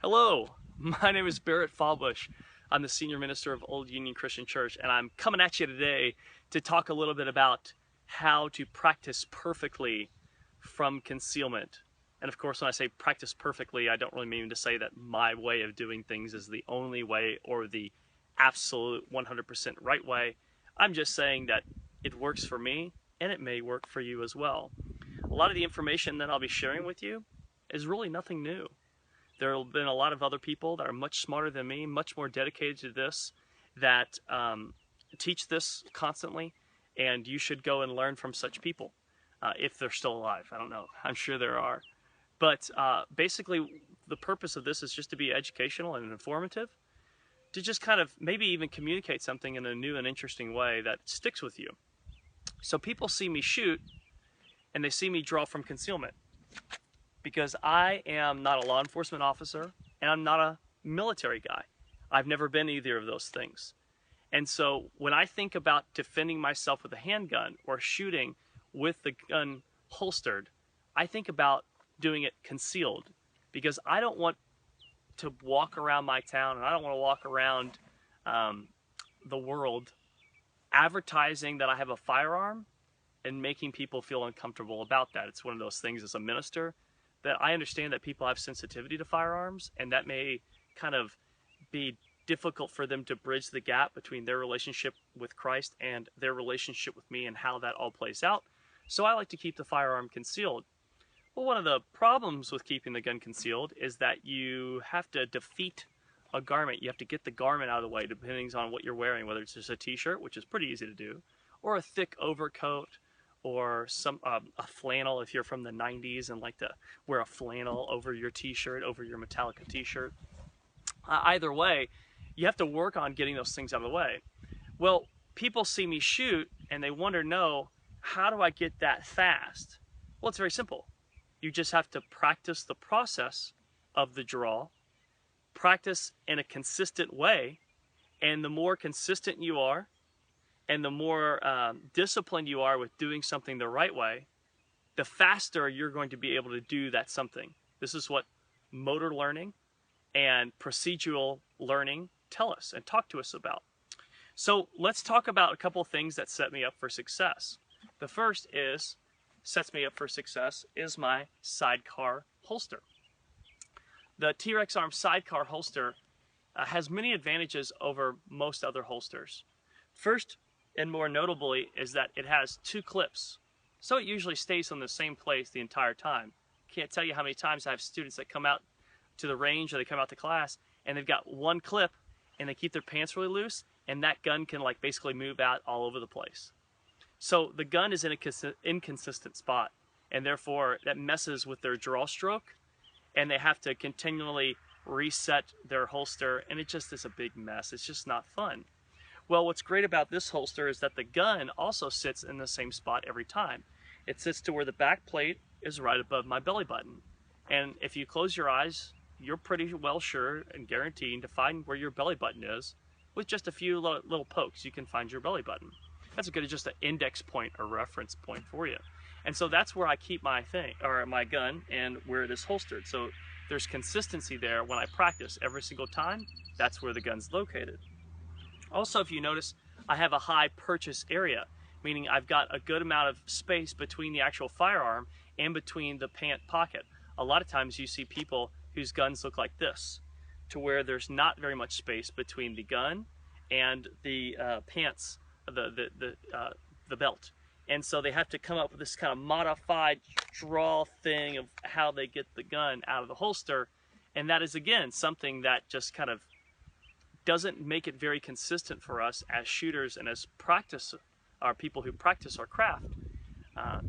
Hello, my name is Barrett Fawbush. I'm the senior minister of Old Union Christian Church, and I'm coming at you today to talk a little bit about how to practice perfectly from concealment. And of course, when I say practice perfectly, I don't really mean to say that my way of doing things is the only way or the absolute 100% right way. I'm just saying that it works for me and it may work for you as well. A lot of the information that I'll be sharing with you is really nothing new. There have been a lot of other people that are much smarter than me, much more dedicated to this, that teach this constantly, and you should go and learn from such people if they're still alive. I don't know. I'm sure there are. But basically, the purpose of this is just to be educational and informative, to just kind of maybe even communicate something in a new and interesting way that sticks with you. So people see me shoot, and they see me draw from concealment, because I am not a law enforcement officer and I'm not a military guy. I've never been either of those things. And so when I think about defending myself with a handgun or shooting with the gun holstered, I think about doing it concealed, because I don't want to walk around my town and I don't want to walk around the world advertising that I have a firearm and making people feel uncomfortable about that. It's one of those things as a minister that I understand that people have sensitivity to firearms, and that may kind of be difficult for them to bridge the gap between their relationship with Christ and their relationship with me and how that all plays out. So I like to keep the firearm concealed. Well, one of the problems with keeping the gun concealed is that you have to defeat a garment. You have to get the garment out of the way, depending on what you're wearing, whether it's just a t-shirt, which is pretty easy to do, or a thick overcoat, or some a flannel if you're from the 90s and like to wear a flannel over your t-shirt, over your Metallica t-shirt. Either way, you have to work on getting those things out of the way. Well, people see me shoot and they wonder, no, how do I get that fast? Well, it's very simple. You just have to practice the process of the draw, practice in a consistent way, and the more consistent you are, and the more disciplined you are with doing something the right way, the faster you're going to be able to do that something. This is what motor learning and procedural learning tell us and talk to us about. So let's talk about a couple of things that set me up for success. The first sets me up for success is my sidecar holster. The T-Rex Arm sidecar holster has many advantages over most other holsters. First, and more notably, is that it has two clips. So it usually stays on the same place the entire time. Can't tell you how many times I have students that come out to the range or they come out to class and they've got one clip and they keep their pants really loose, and that gun can like basically move out all over the place. So the gun is in an inconsistent spot, and therefore that messes with their draw stroke, and they have to continually reset their holster, and it just is a big mess. It's just not fun. Well, what's great about this holster is that the gun also sits in the same spot every time. It sits to where the back plate is right above my belly button. And if you close your eyes, you're pretty well sure and guaranteed to find where your belly button is. With just a few little pokes, you can find your belly button. That's good as just an index point or reference point for you. And so that's where I keep my gun and where it is holstered. So there's consistency there. When I practice every single time, that's where the gun's located. Also, if you notice, I have a high purchase area, meaning I've got a good amount of space between the actual firearm and between the pant pocket. A lot of times you see people whose guns look like this, to where there's not very much space between the gun and the pants, the belt. And so they have to come up with this kind of modified draw thing of how they get the gun out of the holster. And that is, again, something that just kind of doesn't make it very consistent for us as shooters and as people who practice our craft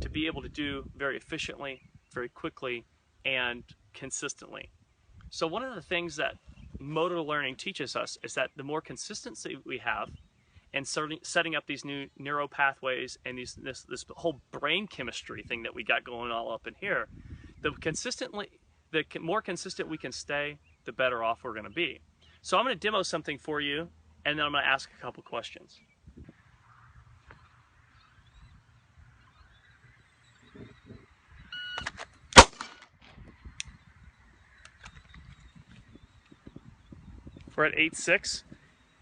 to be able to do very efficiently, very quickly, and consistently. So one of the things that motor learning teaches us is that the more consistency we have in setting up these new neural pathways and this whole brain chemistry thing that we got going all up in here, the more consistent we can stay, the better off we're going to be. So I'm going to demo something for you, and then I'm going to ask a couple questions. We're at 8.6.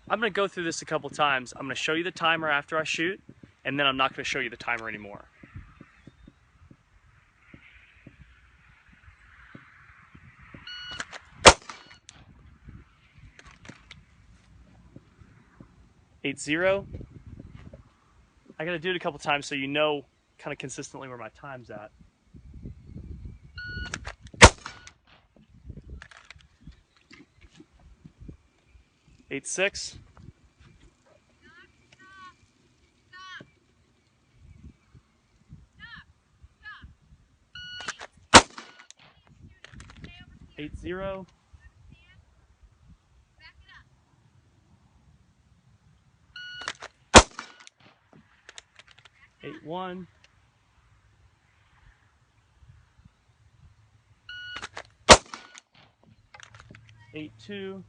I'm going to go through this a couple times. I'm going to show you the timer after I shoot, and then I'm not going to show you the timer anymore. Eight zero. I got to do it a couple times so you know kind of consistently where my time's at. 8.6. 8.0. 8.1. 8.2.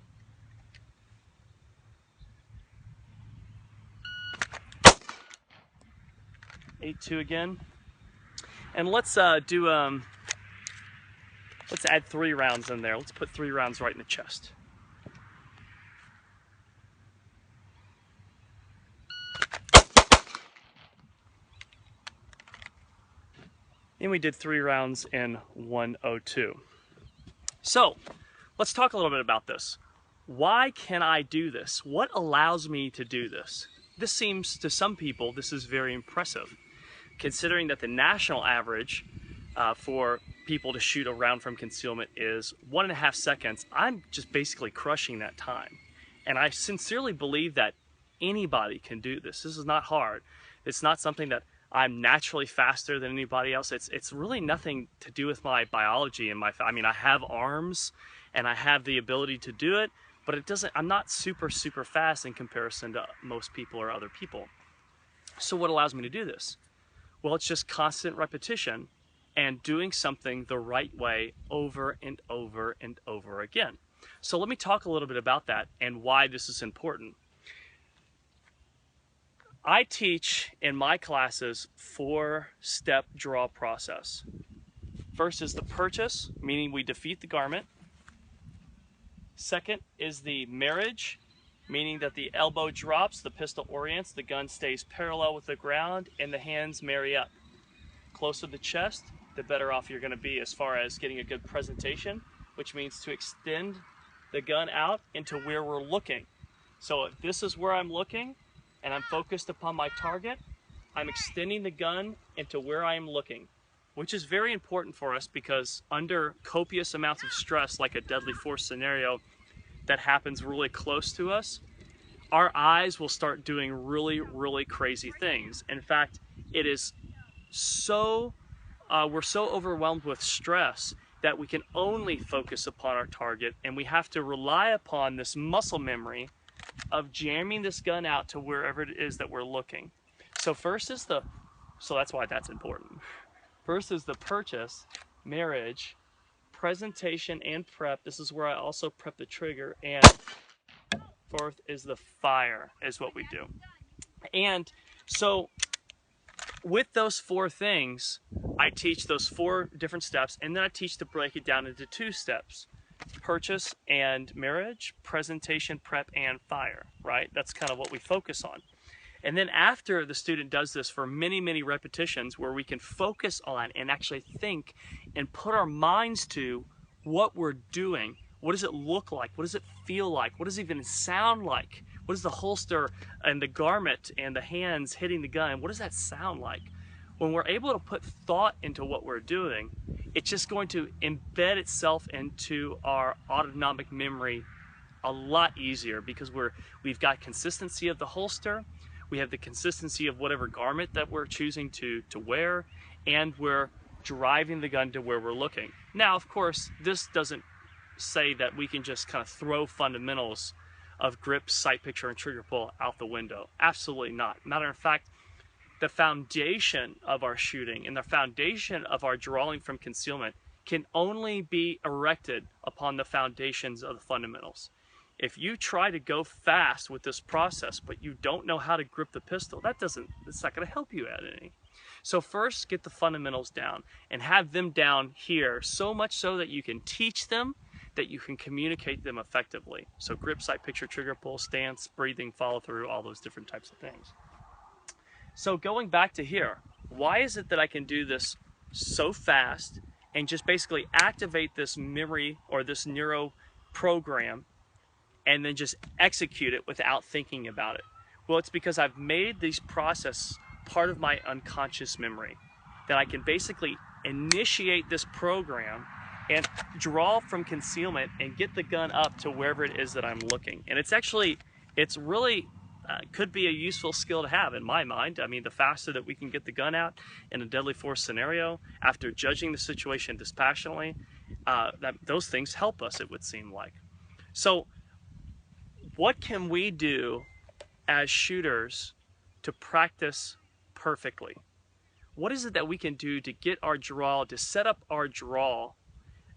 8.2 again. And let's add 3 rounds in there. Let's put 3 rounds right in the chest. And we did 3 rounds in 102. So let's talk a little bit about this. Why can I do this? What allows me to do this? This seems, to some people, this is very impressive, considering that the national average for people to shoot a round from concealment is 1.5 seconds. I'm just basically crushing that time. And I sincerely believe that anybody can do this. This is not hard. It's not something that I'm naturally faster than anybody else. It's really nothing to do with my biology and I mean, I have arms and I have the ability to do it, but I'm not super fast in comparison to most people or other people. So what allows me to do this? Well, it's just constant repetition and doing something the right way over and over and over again. So let me talk a little bit about that and why this is important. I teach in my classes 4-step draw process. First is the purchase, meaning we defeat the garment. Second is the marriage, meaning that the elbow drops, the pistol orients, the gun stays parallel with the ground, and the hands marry up. Closer to the chest, the better off you're going to be as far as getting a good presentation, which means to extend the gun out into where we're looking. So if this is where I'm looking and I'm focused upon my target, I'm extending the gun into where I am looking, which is very important for us because under copious amounts of stress, like a deadly force scenario that happens really close to us, our eyes will start doing really crazy things. In fact, it is so we're so overwhelmed with stress that we can only focus upon our target, and we have to rely upon this muscle memory of jamming this gun out to wherever it is that we're looking. So so that's why that's important. First is the purchase, marriage, presentation, and prep. This is where I also prep the trigger. And fourth is the fire, is what we do. And so with those 4 things, I teach those 4 different steps, and then I teach to break it down into 2 steps. Purchase and marriage, presentation, prep, and fire, right? That's kind of what we focus on. And then after the student does this for many repetitions, where we can focus on and actually think and put our minds to what we're doing. What does it look like? What does it feel like? What does it even sound like? What does the holster and the garment and the hands hitting the gun, what does that sound like? When we're able to put thought into what we're doing, it's just going to embed itself into our autonomic memory a lot easier, because we've got consistency of the holster, we have the consistency of whatever garment that we're choosing to wear, and we're driving the gun to where we're looking. Now, of course, this doesn't say that we can just kind of throw fundamentals of grip, sight picture, and trigger pull out the window. Absolutely not. Matter of fact, the foundation of our shooting and the foundation of our drawing from concealment can only be erected upon the foundations of the fundamentals. If you try to go fast with this process, but you don't know how to grip the pistol, it's not going to help you at any. So first, get the fundamentals down and have them down here, so much so that you can teach them, that you can communicate them effectively. So grip, sight, picture, trigger, pull, stance, breathing, follow through, all those different types of things. So going back to here, why is it that I can do this so fast and just basically activate this memory or this neuro program and then just execute it without thinking about it? Well, it's because I've made these processes part of my unconscious memory, that I can basically initiate this program and draw from concealment and get the gun up to wherever it is that I'm looking. And it's really could be a useful skill to have in my mind. I mean, the faster that we can get the gun out in a deadly force scenario after judging the situation dispassionately, those things help us, it would seem like. So what can we do as shooters to practice perfectly? What is it that we can do to get our draw, to set up our draw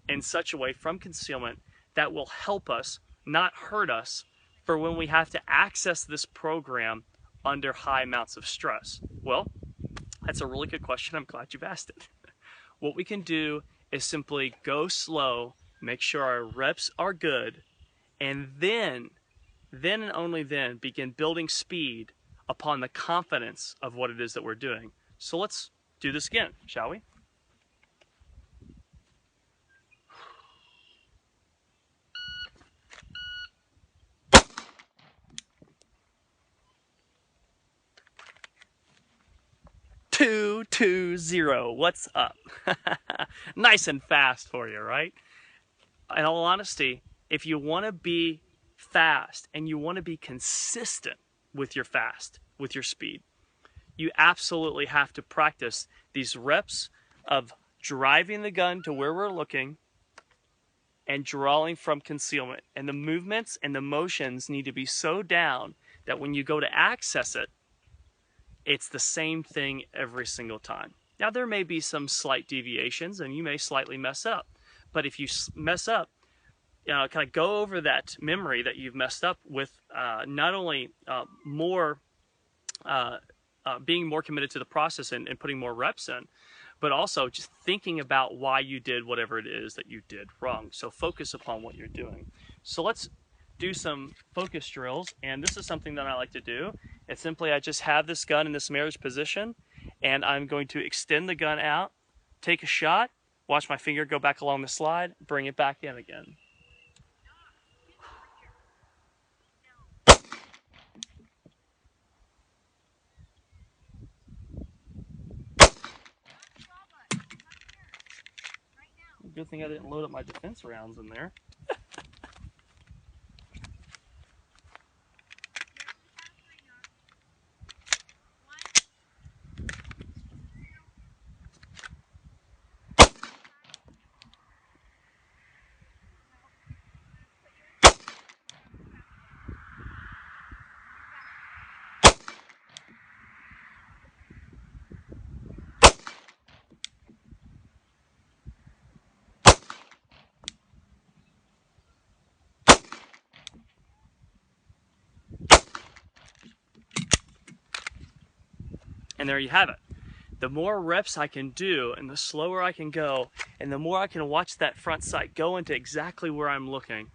in such a way from concealment that will help us, not hurt us, for when we have to access this program under high amounts of stress? Well, that's a really good question. I'm glad you've asked it. What we can do is simply go slow, make sure our reps are good, and then and only then begin building speed upon the confidence of what it is that we're doing. So let's do this again, shall we? Two, 2, 0. What's up? Nice and fast for you, right? In all honesty, if you want to be fast and you want to be consistent with your with your speed, you absolutely have to practice these reps of driving the gun to where we're looking and drawing from concealment. And the movements and the motions need to be so down that when you go to access it, it's the same thing every single time. Now, there may be some slight deviations and you may slightly mess up. But if you mess up, kind of go over that memory that you've messed up with, not only being more committed to the process and putting more reps in, but also just thinking about why you did whatever it is that you did wrong. So focus upon what you're doing. So let's do some focus drills, and this is something that I like to do. It's simply, I just have this gun in this marriage position, and I'm going to extend the gun out, take a shot, watch my finger go back along the slide, bring it back in again. Good thing I didn't load up my defense rounds in there. And there you have it. The more reps I can do and the slower I can go and the more I can watch that front sight go into exactly where I'm looking,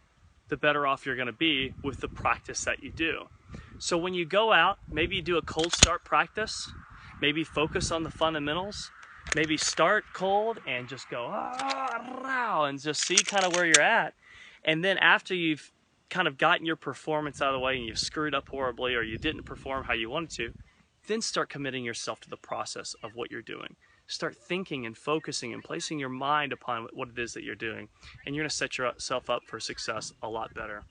the better off you're going to be with the practice that you do. So when you go out, maybe you do a cold start practice, maybe focus on the fundamentals, maybe start cold and just go and just see kind of where you're at. And then after you've kind of gotten your performance out of the way and you've screwed up horribly or you didn't perform how you wanted to, then start committing yourself to the process of what you're doing. Start thinking and focusing and placing your mind upon what it is that you're doing, and you're going to set yourself up for success a lot better.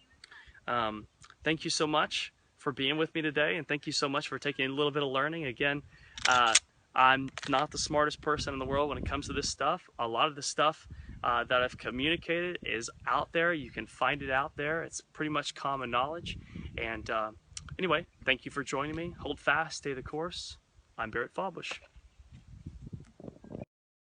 Thank you so much for being with me today, and thank you so much for taking a little bit of learning. Again, I'm not the smartest person in the world when it comes to this stuff. A lot of the stuff that I've communicated is out there. You can find it out there. It's pretty much common knowledge. And anyway, thank you for joining me. Hold fast, stay the course. I'm Barrett Fawbush.